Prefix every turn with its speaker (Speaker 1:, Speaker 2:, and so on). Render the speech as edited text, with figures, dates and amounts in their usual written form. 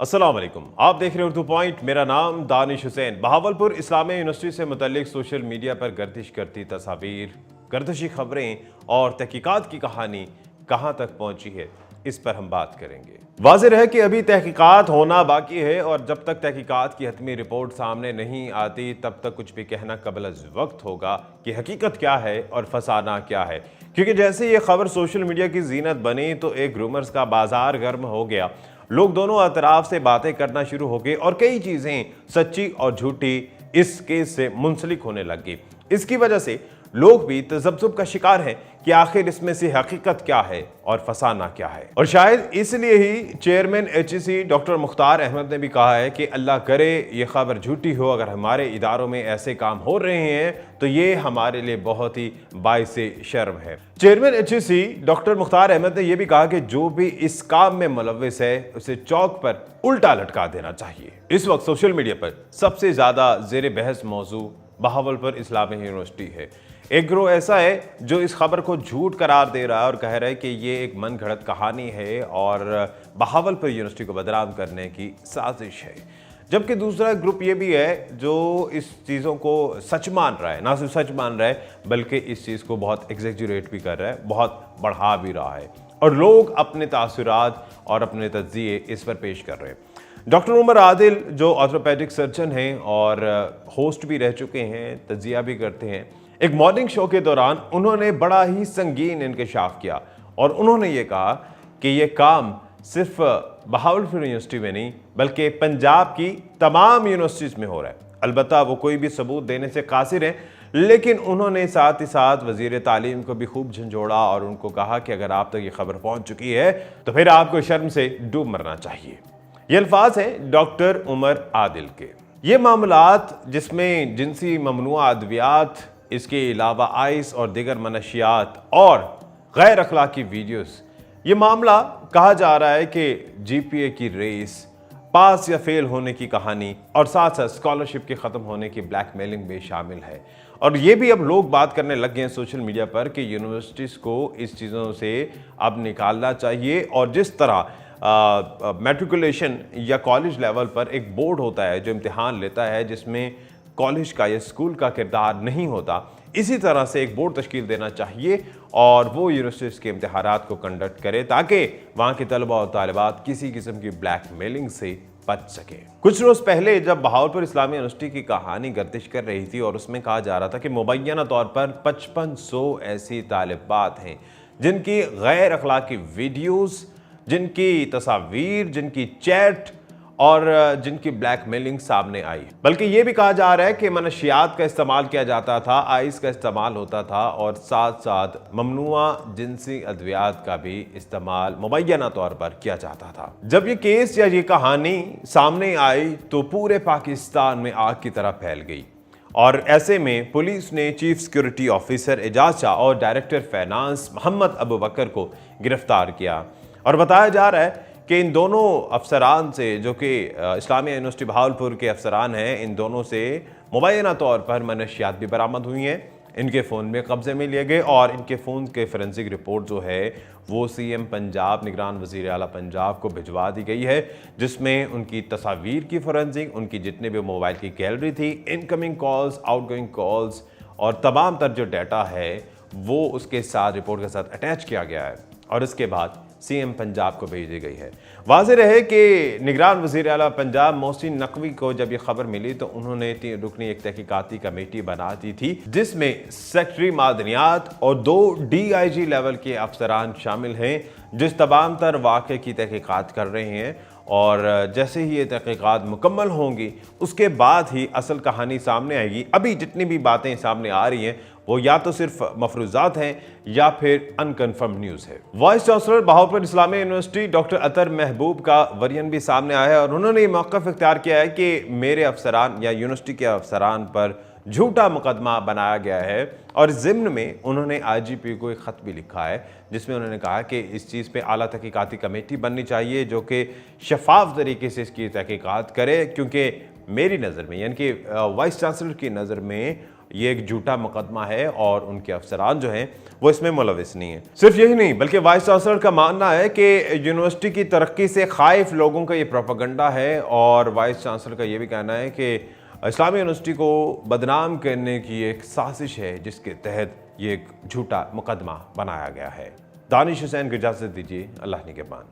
Speaker 1: अस्सलाम वालेकुम, आप देख रहे हैं उर्दू पॉइंट। मेरा नाम दानिश हुसैन। बहावलपुर इस्लामिया यूनिवर्सिटी से मुतल्लिक सोशल मीडिया पर गर्दिश करती तस्वीर, गर्दिशी खबरें और तहकीकात की कहानी कहाँ तक पहुँची है, इस पर हम बात करेंगे। वाज़ेह है कि अभी तहकीकात होना बाकी है और जब तक तहकीकात की हतमी रिपोर्ट सामने नहीं आती तब तक कुछ भी कहना कबल अज़ वक्त होगा कि हकीकत क्या है और फसाना क्या है। क्योंकि जैसे ये खबर सोशल मीडिया की जीनत बनी तो एक रूमर्स का बाजार गर्म हो गया। लोग दोनों अतराफ से बातें करना शुरू हो गए और कई चीज़ें सच्ची और झूठी इस केस से मुंसलिक होने लग गई। इसकी वजह से लोग भी तजब्जुब का शिकार हैं कि आखिर इसमें से हकीकत क्या है और फसाना क्या है। और शायद इसलिए ही chairman HEC doctor Mukhtar Ahmad ने भी कहा है कि अल्लाह करे ये खबर झूठी हो। अगर हमारे इदारों में ऐसे काम हो रहे हैं तो ये हमारे लिए बहुत ही बाइसे शर्म है। Chairman HEC doctor Mukhtar Ahmad ने यह भी कहा कि जो भी इस काम में मुलव्विस है उसे चौक पर उल्टा लटका देना चाहिए। इस वक्त सोशल मीडिया पर सबसे ज्यादा जेर बहस मौजू बहावलपुर इस्लामिया यूनिवर्सिटी है। एक गिरोह ऐसा है जो इस खबर को झूठ करार दे रहा है और कह रहा है कि ये एक मन घड़त कहानी है और बहावलपुर यूनिवर्सिटी को बदनाम करने की साजिश है। जबकि दूसरा ग्रुप ये भी है जो इस चीज़ों को सच मान रहा है, ना सिर्फ सच मान रहा है बल्कि इस चीज़ को बहुत एग्जेजरेट भी कर रहा है, बहुत बढ़ा भी रहा है और लोग अपने तासुरात और अपने तज्जिए इस पर पेश कर रहे हैं। डॉक्टर उमर आदिल जो ऑर्थोपेडिक सर्जन हैं और होस्ट भी रह चुके हैं, तज्जिया भी करते हैं, एक मॉर्निंग शो के दौरान उन्होंने बड़ा ही संगीन इंकशाफ किया और उन्होंने ये कहा कि ये काम सिर्फ बहावलपुर यूनिवर्सिटी में नहीं बल्कि पंजाब की तमाम यूनिवर्सिटीज़ में हो रहा है। अलबत्ता वो कोई भी सबूत देने से कासिर हैं, लेकिन उन्होंने साथ ही साथ वज़ीर तालीम को भी खूब झंझोड़ा और उनको कहा कि अगर आप तक ये खबर पहुँच चुकी है तो फिर आपको शर्म से डूब मरना चाहिए। ये अल्फाज हैं डॉक्टर उमर आदिल के। ये मामलात जिसमें जिनसी ममनुआ अद्वियात, इसके अलावा आइस और दीगर मनशियात और गैर अखलाकी वीडियोस, ये मामला कहा जा रहा है कि GPA की रेस, पास या फेल होने की कहानी और साथ साथ स्कॉलरशिप के ख़त्म होने की ब्लैकमेलिंग भी शामिल है। और ये भी अब लोग बात करने लग गए हैं सोशल मीडिया पर कि यूनिवर्सिटीज़ को इस चीज़ों से अब निकालना चाहिए और जिस तरह मैट्रिकुलेशन या कॉलेज लेवल पर एक बोर्ड होता है जो इम्तिहान लेता है जिसमें कॉलेज का या स्कूल का किरदार नहीं होता, इसी तरह से एक बोर्ड तश्कील देना चाहिए और वो यूनिवर्सिटीज़ के इम्तिहानात को कंडक्ट करे ताकि वहाँ के तलबा और तालिबात किसी किस्म की ब्लैकमेलिंग से बच सके। कुछ रोज़ पहले जब बहावलपुर इस्लामिया यूनिवर्सिटी की कहानी गर्दिश कर रही थी और उसमें कहा जा रहा था कि मुबैना तौर पर 5500 ऐसी तालिबात हैं जिनकी गैर अखलाकी वीडियोज़, जिनकी तस्वीर, जिनकी चैट और जिनकी ब्लैकमेलिंग सामने आई। बल्कि ये भी कहा जा रहा है कि मनशियात का इस्तेमाल किया जाता था, आइस का इस्तेमाल होता था और साथ साथ ममनुआ जिनसी अद्वियात का भी इस्तेमाल मुबैना तौर पर किया जाता था। जब ये केस या ये कहानी सामने आई तो पूरे पाकिस्तान में आग की तरह फैल गई और ऐसे में पुलिस ने chief security officer Ejaz Shah और डायरेक्टर फाइनेंस मोहम्मद अबू बकर को गिरफ्तार किया। और बताया जा रहा है कि इन दोनों अफसरान से, जो कि इस्लामिया यूनिवर्सिटी बहावलपुर के अफसरान हैं, इन दोनों से मुबैना तौर पर मनशियात भी बरामद हुई हैं, इनके फ़ोन में कब्जे में लिए गए और इनके फ़ोन के फोरेंसिक रिपोर्ट जो है वो CM पंजाब, निगरान वज़ीर आला पंजाब को भिजवा दी गई है, जिसमें उनकी तस्वीर की फोरेंसिक, उनकी जितने भी मोबाइल की गैलरी थी, इनकमिंग कॉल्स, आउटगोइंग कॉल्स और तमाम तर जो डाटा है वो उसके साथ रिपोर्ट के साथ अटैच किया गया है और इसके बाद CM पंजाब को भेज दी गई है। वाज़ेह रहे कि निगरान वज़ीर आला पंजाब मोहसिन नकवी को जब ये खबर मिली तो उन्होंने 3 रुकनी एक तहकीकाती कमेटी बना दी थी जिसमें सेक्रेटरी मादनियात और 2 DIG लेवल के अफसरान शामिल हैं जिस तमाम तर वाक़े की तहकीकात कर रहे हैं और जैसे ही ये तहकीकात मुकम्मल होंगी उसके बाद ही असल कहानी सामने आएगी। अभी जितनी भी बातें सामने आ रही हैं वो या तो सिर्फ मफरूजात हैं या फिर अनकन्फर्म न्यूज़ है। Vice chancellor Bahawalpur Islamia university doctor Athar Mehboob का वर्जन भी सामने आया है और उन्होंने ये मौक़िफ़ इख्तियार किया है कि मेरे अफसरान या यूनिवर्सिटी के अफसरान पर झूठा मुकदमा बनाया गया है और ज़िम्न में उन्होंने IGP को एक ख़त भी लिखा है जिसमें उन्होंने कहा कि इस चीज़ पे आला तहकीकाती कमेटी बननी चाहिए जो कि शफाफ तरीके से इसकी तहकीकात करे, क्योंकि मेरी नज़र में यानी कि वाइस चांसलर की नज़र में یہ ایک جھوٹا مقدمہ ہے اور ان کے افسران جو ہیں وہ اس میں ملوث نہیں ہیں۔ صرف یہی نہیں بلکہ وائس چانسلر کا ماننا ہے کہ یونیورسٹی کی ترقی سے خائف لوگوں کا یہ پروپیگنڈا ہے، اور وائس چانسلر کا یہ بھی کہنا ہے کہ اسلامی یونیورسٹی کو بدنام کرنے کی ایک سازش ہے جس کے تحت یہ ایک جھوٹا مقدمہ بنایا گیا ہے۔ دانش حسین کو اجازت دیجیے، اللہ نگہبان۔